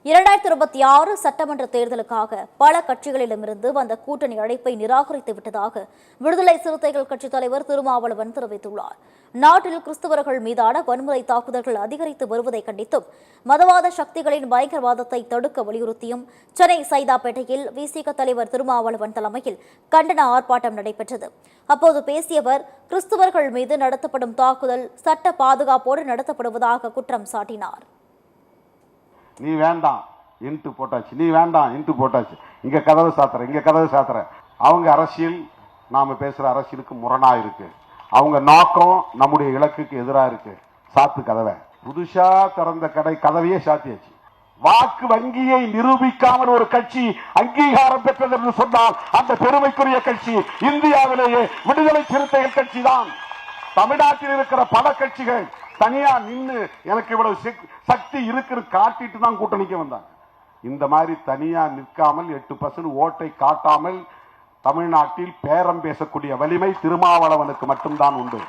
2026 சட்டமன்ற தேர்தலுக்காக பல கட்சிகளிடமிருந்து வந்த கூட்டணி அழைப்பை நிராகரித்து விட்டதாக விடுதலை சிறுத்தைகள் கட்சித் தலைவர் திருமாவளவன் தெரிவித்துள்ளார். நாட்டில் கிறிஸ்தவர்கள் மீதான வன்முறை தாக்குதல்கள் அதிகரித்து வருவதை கண்டித்தும் மதவாத சக்திகளின் பயங்கரவாதத்தை தடுக்க வலியுறுத்தியும் சென்னை சைதாப்பேட்டையில் விசிக தலைவர் திருமாவளவன் தலைமையில் கண்டன ஆர்ப்பாட்டம் நடைபெற்றது. அப்போது பேசிய அவர், கிறிஸ்தவர்கள் மீது நடத்தப்படும் தாக்குதல் சட்ட பாதுகாப்போடு நடத்தப்படுவதாக குற்றம் சாட்டினார். நீ வேண்டாம் இன்ட்டு போட்டாச்சு, நீ வேண்டாம் இன்ட்டு போட்டாச்சு, இங்க கதவு சாத்துற, இங்க கதவு சாத்துற. அவங்க அரசியல் நாம பேசுற அரசியலுக்கு முரணா இருக்கு. அவங்க நோக்கம் நம்முடைய இலக்குக்கு எதிராக இருக்கு. சாத்து கதவை. புதுசா திறந்த கடை கதவையே சாத்தியாச்சு. வாக்கு வங்கியை நிரூபிக்காமல் ஒரு கட்சி அங்கீகாரம் பெற்றது என்று சொன்னால் அந்த பெருமைக்குரிய கட்சி இந்தியாவிலேயே விடுதலை சிறுத்தைகள் கட்சி தான். தமிழ்நாட்டில் இருக்கிற பல கட்சிகள் தனியா நின்று எனக்கு இவ்வளவு சக்தி இருக்குன்னு காட்டிட்டு தான் கூட்டணிக்கு வந்தாங்க. இந்த மாதிரி தனியா நிற்காமல் 8% ஓட்டை காட்டாமல் தமிழ்நாட்டில் பேரம் பேசக்கூடிய வலிமை திருமாவளவனுக்கு மட்டும்தான் உண்டு.